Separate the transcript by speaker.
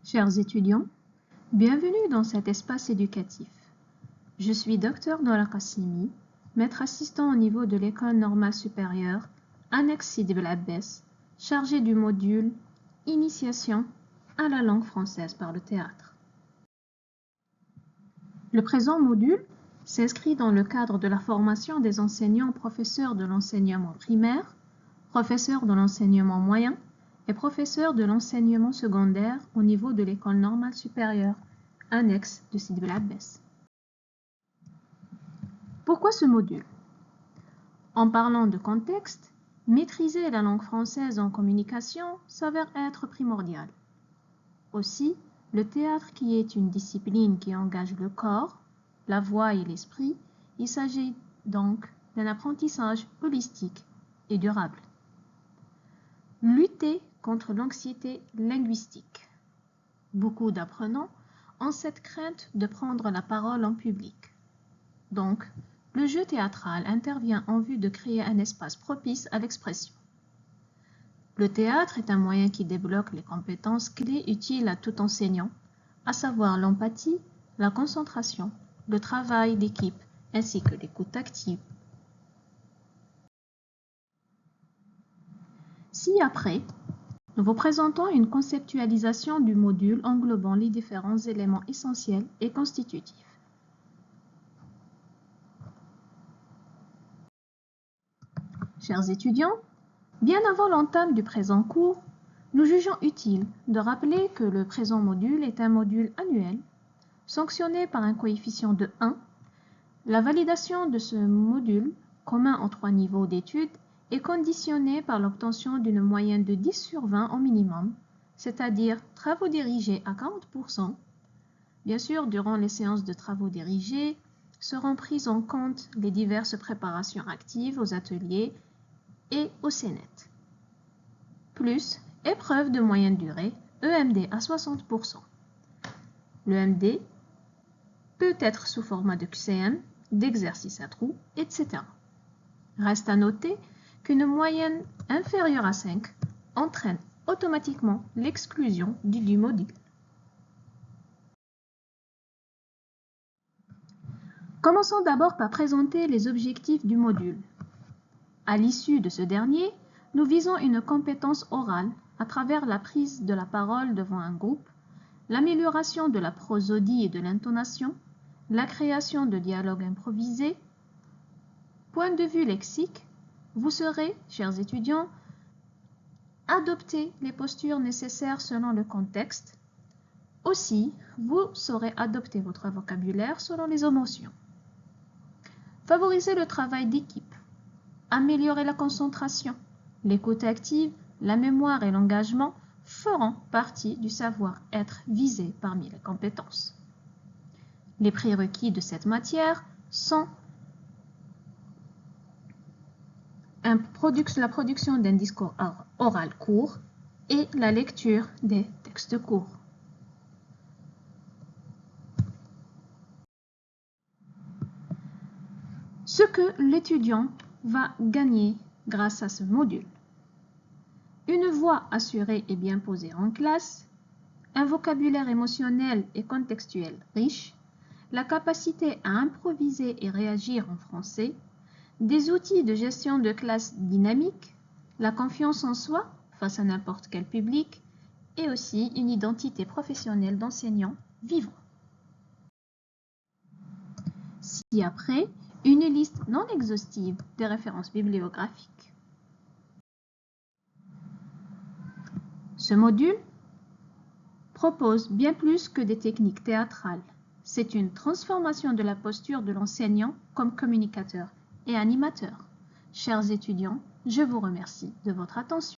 Speaker 1: Chers étudiants, bienvenue dans cet espace éducatif. Je suis Dr Noura Qassimi, maître assistant au niveau de l'École normale supérieure, annexe Sidi Bel Abbès, chargé du module Initiation à la langue française par le théâtre. Le présent module s'inscrit dans le cadre de la formation des enseignants professeurs de l'enseignement primaire, professeurs de l'enseignement moyen et professeurs de l'enseignement secondaire au niveau de l'École normale supérieure, annexe de Sidi Bel Abbès. Pourquoi ce module? En parlant de contexte, maîtriser la langue française en communication s'avère être primordial. Aussi, le théâtre qui est une discipline qui engage le corps, la voix et l'esprit, il s'agit donc d'un apprentissage holistique et durable. Lutter contre l'anxiété linguistique. Beaucoup d'apprenants ont cette crainte de prendre la parole en public. Donc, le jeu théâtral intervient en vue de créer un espace propice à l'expression. Le théâtre est un moyen qui débloque les compétences clés utiles à tout enseignant, à savoir l'empathie, la concentration, le travail d'équipe ainsi que l'écoute active. Ci-après, nous vous présentons une conceptualisation du module englobant les différents éléments essentiels et constitutifs. Chers étudiants, bien avant l'entame du présent cours, nous jugeons utile de rappeler que le présent module est un module annuel, sanctionné par un coefficient de 1. La validation de ce module, commun aux 3 niveaux d'études, est conditionnée par l'obtention d'une moyenne de 10 sur 20 au minimum, c'est-à-dire travaux dirigés à 40%. Bien sûr, durant les séances de travaux dirigés, seront prises en compte les diverses préparations actives aux ateliers et au CNET. Plus épreuve de moyenne durée, EMD à 60%. L'EMD peut être sous format de QCM, d'exercice à trous, etc. Reste à noter qu'une moyenne inférieure à 5 entraîne automatiquement l'exclusion du module. Commençons d'abord par présenter les objectifs du module. À l'issue de ce dernier, nous visons une compétence orale à travers la prise de la parole devant un groupe, l'amélioration de la prosodie et de l'intonation, la création de dialogues improvisés. Point de vue lexique, vous saurez, chers étudiants, adopter les postures nécessaires selon le contexte. Aussi, vous saurez adopter votre vocabulaire selon les émotions. Favoriser le travail d'équipe. Améliorer la concentration, l'écoute active, la mémoire et l'engagement feront partie du savoir-être visé parmi les compétences. Les prérequis de cette matière sont la production d'un discours oral court et la lecture des textes courts. Ce que l'étudiant va gagner grâce à ce module. Une voix assurée et bien posée en classe, un vocabulaire émotionnel et contextuel riche, la capacité à improviser et réagir en français, des outils de gestion de classe dynamique, la confiance en soi face à n'importe quel public et aussi une identité professionnelle d'enseignant vivant. Ci-après, une liste non exhaustive des références bibliographiques. Ce module propose bien plus que des techniques théâtrales. C'est une transformation de la posture de l'enseignant comme communicateur et animateur. Chers étudiants, je vous remercie de votre attention.